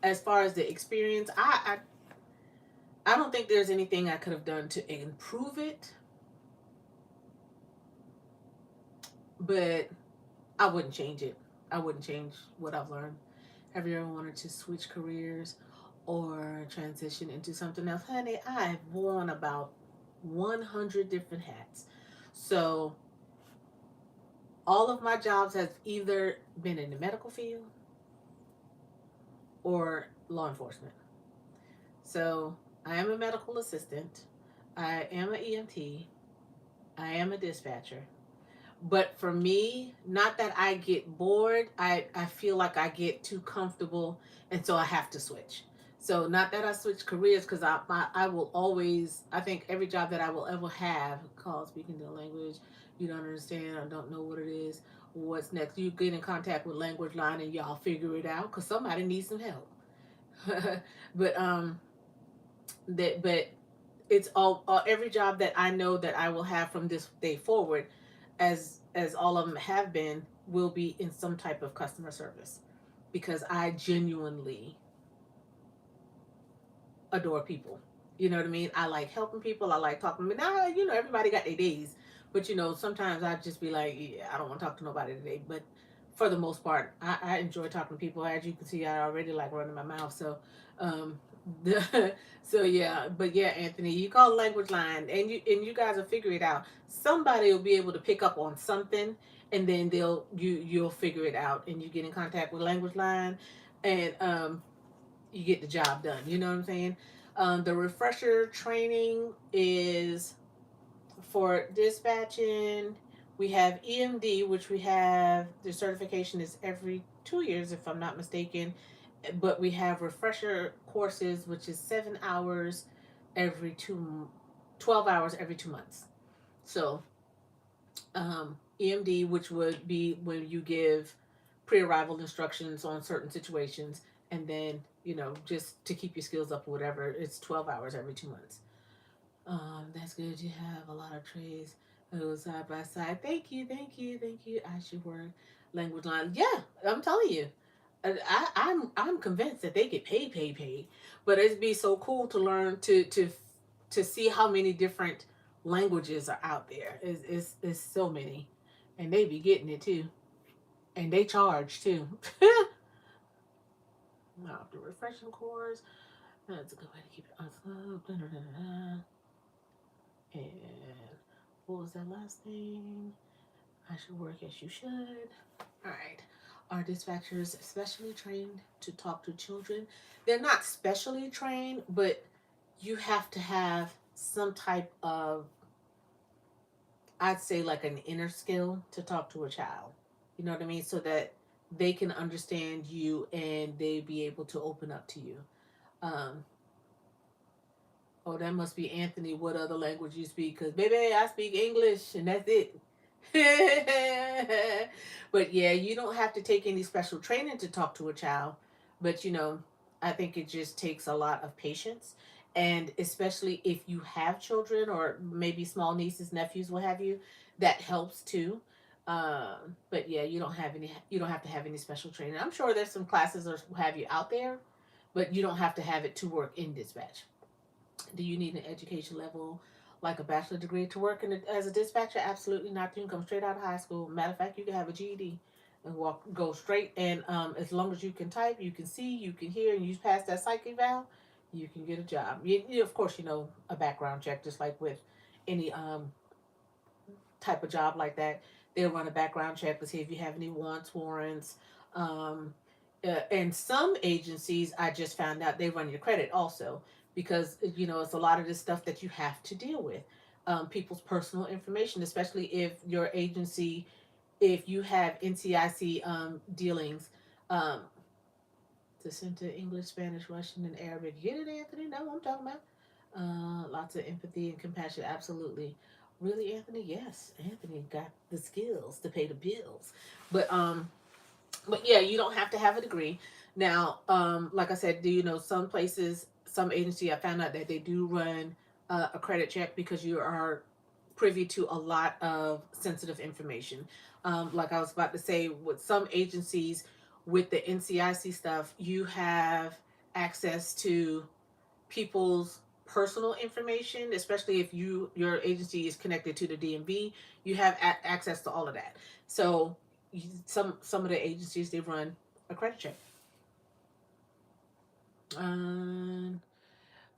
as far as the experience, I don't think there's anything I could have done to improve it, but I wouldn't change it. I wouldn't change what I've learned. Have you ever wanted to switch careers or transition into something else? Honey, I've worn about 100 different hats. So all of my jobs have either been in the medical field or law enforcement. So I am a medical assistant. I am an EMT. I am a dispatcher. But for me, not that I get bored, I feel like I get too comfortable, and so I have to switch. So not that I switch careers, because I will always, I think every job that I will ever have, called speaking the language you don't understand or don't know what it is, what's next, you get in contact with language line and y'all figure it out because somebody needs some help. but but it's all every job that I know that I will have from this day forward, as all of them have been, will be in some type of customer service, because I genuinely adore people. You know what I mean? I like helping people. I like talking. Now, everybody got their days, but sometimes I just be like, yeah, I don't want to talk to nobody today. But for the most part, I enjoy talking to people. As you can see, I already like running my mouth. So, um, so yeah. But yeah, Anthony, you call language line, and you guys will figure it out. Somebody will be able to pick up on something, and then you'll figure it out, and you get in contact with language line, and you get the job done. You know what I'm saying? The refresher training is for dispatching. We have EMD, which we have the certification is every 2 years, if I'm not mistaken. But we have refresher courses, which is 7 hours every 12 hours every 2 months. So EMD, which would be when you give pre-arrival instructions on certain situations, and then just to keep your skills up or whatever, it's 12 hours every 2 months. That's good. You have a lot of trays side by side. Thank you, thank you, thank you. I should work language line. Yeah, I'm telling you. I'm convinced that they get paid. But it'd be so cool to learn to see how many different languages are out there. It's so many, and they be getting it too, and they charge too. Now the refreshing course. That's a good way to keep it on. And what was that last thing? I should work as you should. All right. Are dispatchers specially trained to talk to children? They're not specially trained, but you have to have some type of, I'd say, like an inner skill to talk to a child. You know what I mean? So that they can understand you and they be able to open up to you. Um, oh, that must be Anthony. What other language you speak? Because, baby, I speak English and that's it. But yeah, you don't have to take any special training to talk to a child. But I think it just takes a lot of patience. And especially if you have children or maybe small nieces, nephews, what have you, that helps too. But yeah, you don't have to have any special training. I'm sure there's some classes or what have you out there, but you don't have to have it to work in dispatch. Do you need an education level like a bachelor degree to work as a dispatcher? Absolutely not. You can come straight out of high school. Matter of fact, you can have a GED and go straight. And as long as you can type, you can see, you can hear, and you pass that psych eval, you can get a job. Of course, a background check, just like with any type of job like that. They'll run a background check to see if you have any wants, warrants. Um, and some agencies, I just found out they run your credit also because it's a lot of this stuff that you have to deal with. People's personal information, especially if your agency, if you have NCIC dealings, um, to send to English, Spanish, Russian, and Arabic. Get it, Anthony? No, I'm talking about lots of empathy and compassion. Absolutely. Really, Anthony? Yes, Anthony got the skills to pay the bills. But yeah, you don't have to have a degree. Now, like I said, do you know some places, some agency, I found out that they do run a credit check because you are privy to a lot of sensitive information. Like I was about to say, with some agencies, with the NCIC stuff, you have access to people's personal information, especially if your agency is connected to the DMV. You have access to all of that. So some of the agencies, they run a credit check. Um,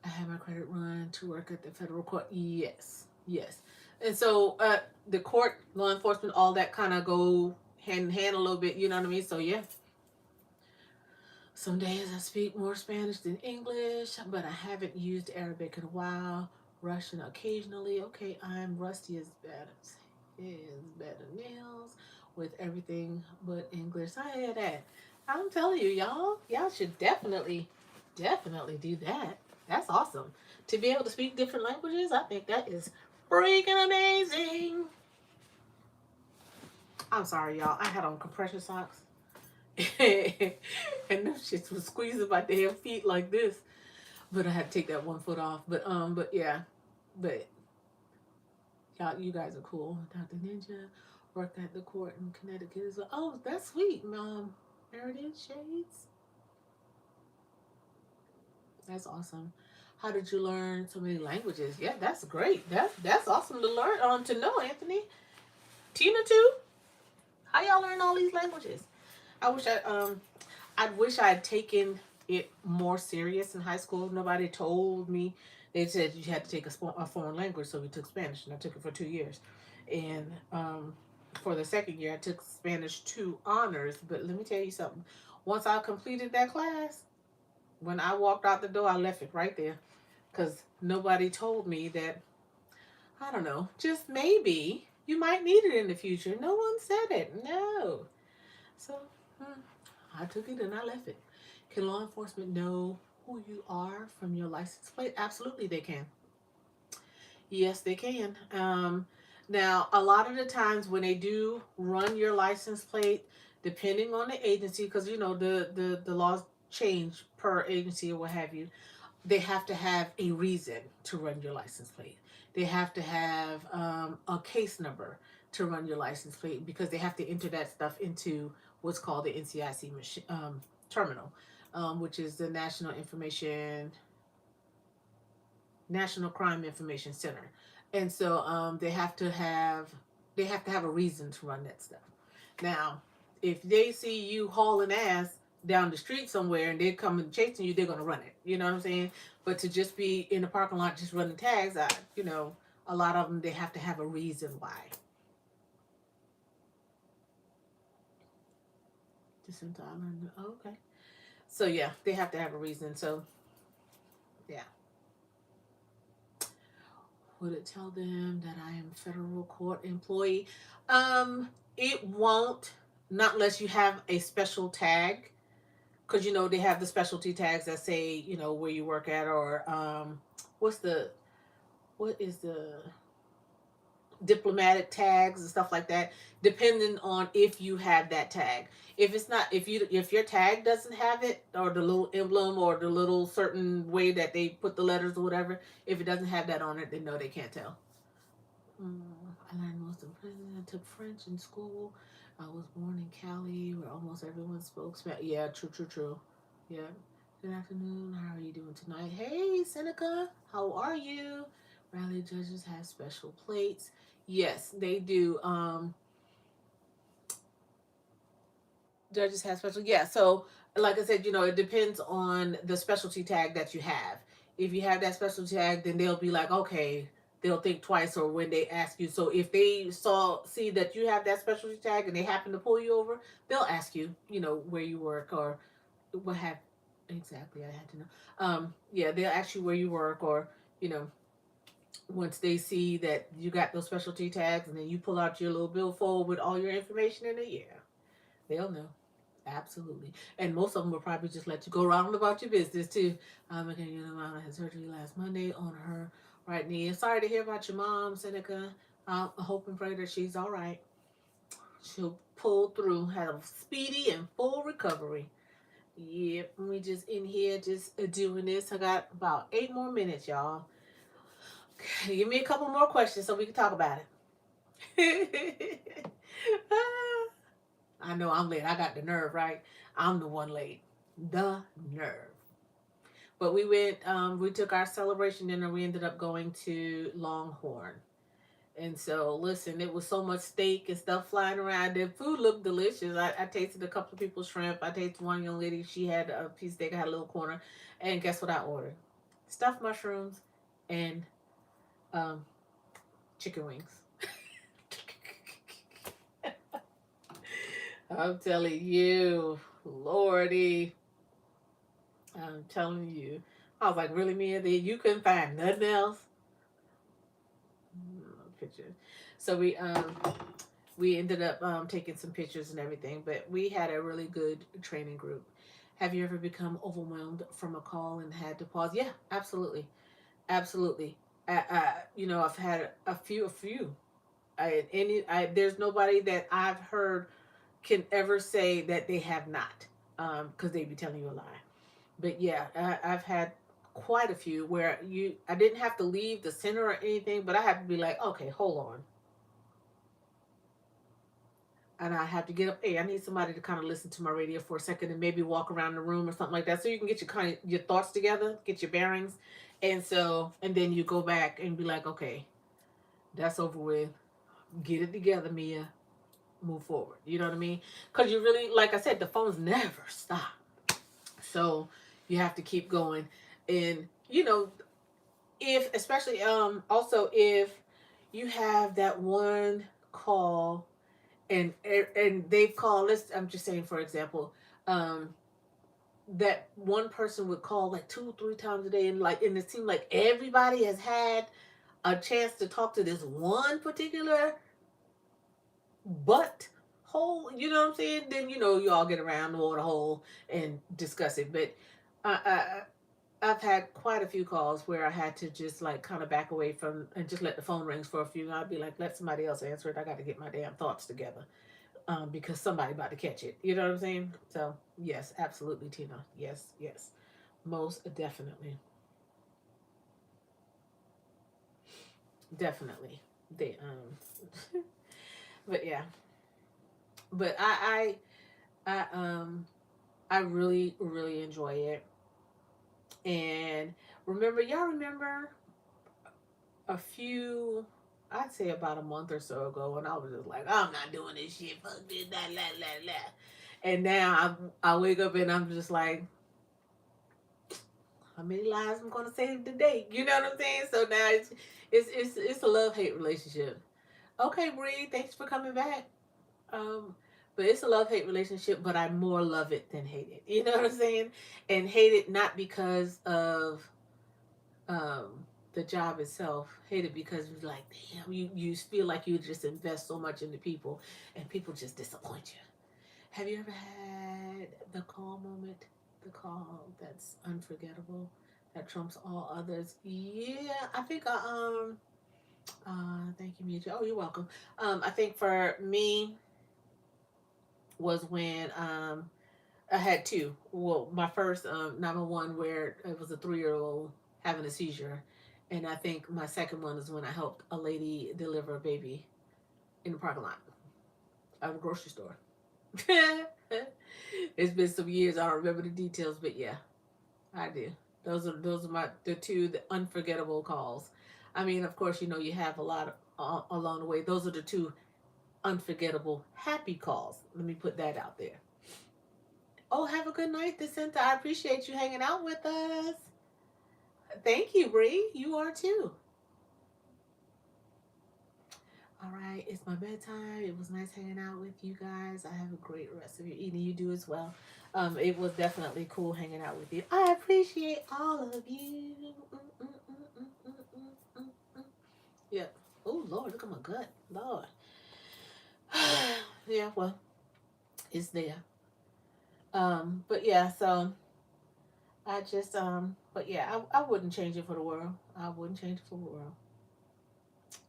I have my credit run to work at the federal court. Yes, yes. And so the court, law enforcement, all that kind of go hand in hand a little bit. You know what I mean? So yeah. Some days I speak more Spanish than English, but I haven't used Arabic in a while. Russian occasionally. Okay, I'm rusty as better nails with everything but English. I hear that. I'm telling you, y'all should definitely do that. That's awesome. To be able to speak different languages, I think that is freaking amazing. I'm sorry, y'all. I had on compression socks. And them shits was squeezing my damn feet like this. But I had to take that one foot off. But yeah. But y'all, you guys are cool. Dr. Ninja worked at the court in Connecticut as well. Oh, that's sweet, Meredith Shades. That's awesome. How did you learn so many languages? Yeah, that's great. That's awesome to learn to know, Anthony. Tina too. How y'all learn all these languages? I wish I wish I had taken it more serious in high school. Nobody told me. They said you had to take a foreign language, so we took Spanish, and I took it for 2 years. And for the second year, I took Spanish 2 honors. But let me tell you something. Once I completed that class, when I walked out the door, I left it right there because nobody told me that. I don't know. Just maybe You might need it in the future. No one said it. No. So I took it and I left it. Can law enforcement know who you are from your license plate? Absolutely, they can. Yes, they can. Now, a lot of the times when they do run your license plate, depending on the agency, because you know the laws change per agency or what have you, they have to have a reason to run your license plate. They have to have a case number to run your license plate because they have to enter that stuff into what's called the NCIC machine, terminal, which is the National Crime Information Center, and so they have to have a reason to run that stuff. Now, if they see you hauling ass down the street somewhere and they're coming chasing you, they're gonna run it. You know what I'm saying? But to just be in the parking lot just running tags, a lot of them they have to have a reason why. Just in time. Oh, okay. So yeah, they have to have a reason. So yeah. Would it tell them that I am a federal court employee? It won't, not unless you have a special tag, because you know they have the specialty tags that say where you work at, or what's the what is the diplomatic tags and stuff like that, depending on if you have that tag. If it's not, if your tag doesn't have it, or the little emblem, or the little certain way that they put the letters or whatever, if it doesn't have that on it, then no, they can't tell. I learned most of I took French in school. I was born in Cali, where almost everyone spoke Spanish. Yeah, true, true, true. Yeah. Good afternoon. How are you doing tonight? Hey, Seneca. How are you? Rally judges have special plates. Yes, they do. Judges have special. Yeah. So, like I said, it depends on the specialty tag that you have. If you have that specialty tag, then they'll be like, okay, they'll think twice, or when they ask you. So if they see that you have that specialty tag and they happen to pull you over, they'll ask you, where you work, or what have exactly. I had to know. Yeah, they'll ask you where you work, or you know, once they see that you got those specialty tags, and then you pull out your little billfold with all your information in it, yeah, they'll know. Absolutely. And most of them will probably just let you go around about your business too. Okay, Mama had surgery last Monday on her right knee. Sorry to hear about your mom, Seneca. I hope and pray that she's all right. She'll pull through, have a speedy and full recovery. Yep, we just in here just doing this. I got about 8 more minutes, y'all. Okay, give me a couple more questions so we can talk about it. I know I'm late. I got the nerve, right? I'm the one late. The nerve. But we took our celebration dinner. We ended up going to Longhorn. And so, listen, it was so much steak and stuff flying around. The food looked delicious. I tasted a couple of people's shrimp. I tasted one young lady. She had a piece of steak. I had a little corner. And guess what I ordered? Stuffed mushrooms and um, chicken wings. I'm telling you, Lordy. I'm telling you. I was like, really, Mia? You couldn't find nothing else? Pictures. So we ended up taking some pictures and everything, but we had a really good training group. Have you ever become overwhelmed from a call and had to pause? Yeah, absolutely, absolutely. I've had a few. There's nobody that I've heard can ever say that they have not, because they'd be telling you a lie. But yeah, I've had quite a few where I didn't have to leave the center or anything, but I had to be like, okay, hold on, and I have to get up. Hey, I need somebody to kind of listen to my radio for a second and maybe walk around the room or something like that, so you can get your thoughts together, get your bearings, and then you go back and be like, okay, that's over with. Get it together, Mia. Move forward. You know what I mean? Because you really, like I said, the phones never stop. So you have to keep going, and if especially also if you have that one call and they've called. I'm just saying, for example, um that one person would call like 2 or 3 times a day, and it seemed like everybody has had a chance to talk to this one particular but hole, you know what I'm saying? Then you all get around the water hole and discuss it. But I've had quite a few calls where I had to just like kind of back away from and just let the phone rings for a few. And I'd be like, let somebody else answer it. I got to get my damn thoughts together, because somebody about to catch it. You know what I'm saying? So yes, absolutely, Tina. Yes, yes, most definitely, definitely. They but yeah, but I really really enjoy it. And y'all remember a few, I'd say about a month or so ago, when I was just like, I'm not doing this shit, fuck this, la la la la. And now I wake up and I'm just like, how many lies I'm gonna save today? You know what I'm saying? So now it's a love hate relationship. Okay, Bree, thanks for coming back. Um, but it's a love hate relationship, but I more love it than hate it. You know what I'm saying? And hate it not because of um the job itself. Hate it because you're like, damn, you feel like you just invest so much into people and people just disappoint you. Have you ever had the call moment? The call that's unforgettable, that trumps all others? Yeah, I think thank you, Mia. Oh, you're welcome. I think for me was when I had two. Well, my first 911 where it was a 3-year old having a seizure, and I think my second one is when I helped a lady deliver a baby in the parking lot of a grocery store. It's been some years. I don't remember the details, but yeah, I do. Those are the two the unforgettable calls. I mean, of course, you have a lot of, along the way. Those are the two unforgettable happy calls. Let me put that out there. Oh, have a good night, Decenta. I appreciate you hanging out with us. Thank you, Bree. You are too. All right, it's my bedtime. It was nice hanging out with you guys. I have a great rest of your evening. You do as well. It was definitely cool hanging out with you. I appreciate all of you. Yeah. Oh Lord, look at my gut, Lord. Yeah, well, it's there. But yeah, so but yeah, I wouldn't change it for the world. I wouldn't change it for the world.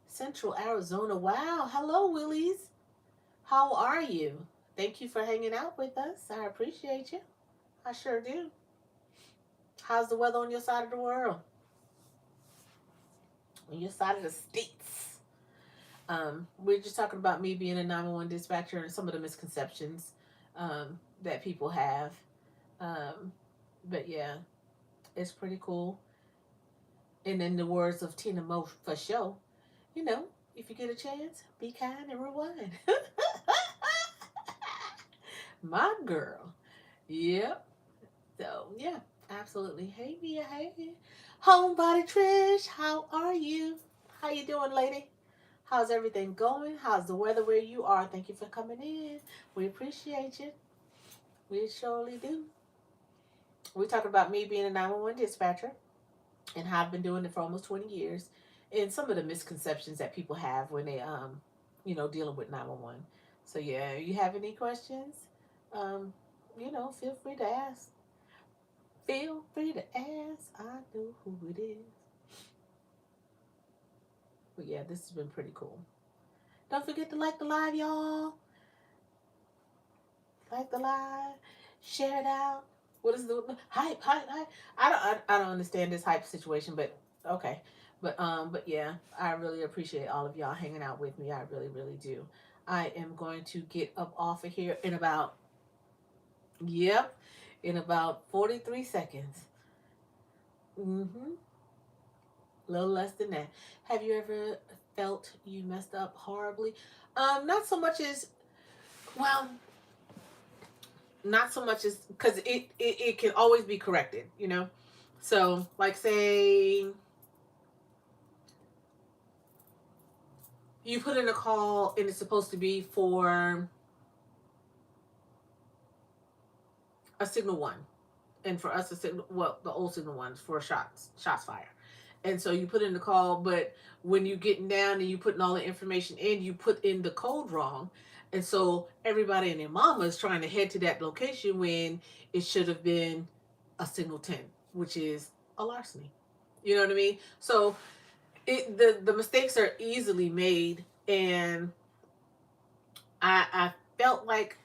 Central Arizona. Wow. Hello, Willies. How are you? Thank you for hanging out with us. I appreciate you. I sure do. How's the weather on your side of the world? On your side of the states? We're just talking about me being a 911 dispatcher and some of the misconceptions that people have. Um, but yeah, it's pretty cool. And in the words of Tina Mo for show, you know, if you get a chance, be kind and rewind. My girl. Yep. So yeah, absolutely. Hey Mia, hey. Homebody Trish, how are you? How you doing, lady? How's everything going? How's the weather where you are? Thank you for coming in. We appreciate you. We surely do. We're talking about me being a 911 dispatcher and how I've been doing it for almost 20 years and some of the misconceptions that people have when they dealing with 911. So yeah, you have any questions? Um, feel free to ask. Feel free to ask. I know who it is. But yeah, this has been pretty cool. Don't forget to like the live, y'all. Like the live. Share it out. What is the hype? Hype, hype. I don't understand this hype situation, but okay. But yeah, I really appreciate all of y'all hanging out with me. I really, really do. I am going to get up off of here in about, yep, in about 43 seconds. Mm-hmm. A little less than that. Have you ever felt you messed up horribly? Not so much as, well, not so much as, because it can always be corrected, you know? So, like, say you put in a call and it's supposed to be for a signal one. And for us, a signal, well, the old signal ones for shots fire. And so you put in the call, but when you getting down and you putting all the information in, you put in the code wrong. And so everybody and their mama is trying to head to that location when it should have been a singleton, which is a larceny. You know what I mean? So the mistakes are easily made, and I felt like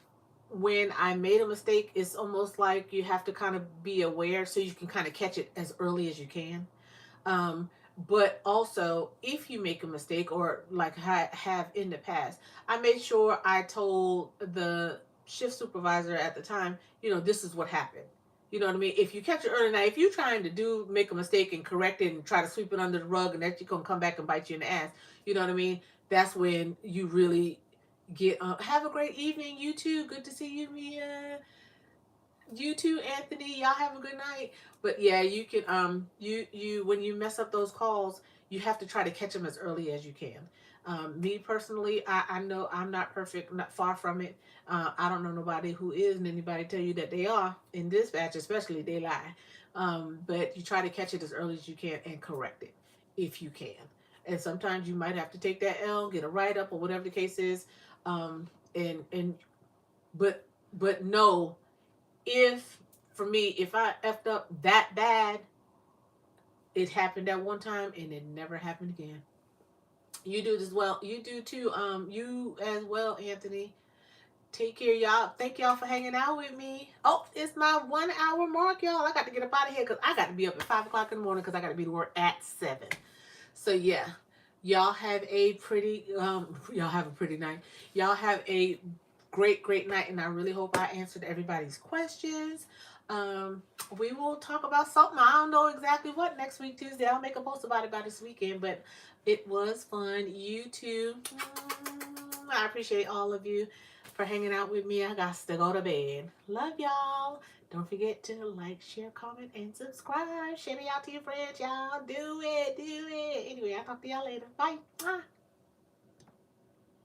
when I made a mistake, it's almost like you have to kind of be aware so you can kind of catch it as early as you can. Um, but also, if you make a mistake, or like I have in the past, I made sure I told the shift supervisor at the time, this is what happened. You know what I mean? If you catch it early, now if you're trying to make a mistake and correct it and try to sweep it under the rug, and that you're gonna come back and bite you in the ass, you know what I mean? That's when you really get. Have a great evening, you too. Good to see you, Mia. You too, Anthony. Y'all have a good night. But yeah, you can you when you mess up those calls, you have to try to catch them as early as you can. Me personally, I know I'm not perfect, not far from it. I don't know nobody who is, and anybody tell you that they are in dispatch, especially, they lie. But you try to catch it as early as you can and correct it if you can. And sometimes you might have to take that L, get a write up, or whatever the case is. And but no, if for me, if I effed up that bad, it happened at one time and it never happened again. You do as well. You do too. You as well, Anthony. Take care, y'all. Thank y'all for hanging out with me. Oh, it's my 1 hour mark, y'all. I got to get up out of here because I got to be up at 5 o'clock in the morning because I got to be to work at 7. So yeah, y'all have a pretty y'all have a pretty night. Y'all have a great night, and I really hope I answered everybody's questions. Um, we will talk about something. I don't know exactly what next week, Tuesday. I'll make a post about it by this weekend, but it was fun. You too. I appreciate all of you for hanging out with me. I got to go to bed. Love y'all. Don't forget to like, share, comment, and subscribe. Share me out to your friends, y'all. Do it. Anyway, I'll talk to y'all later. Bye.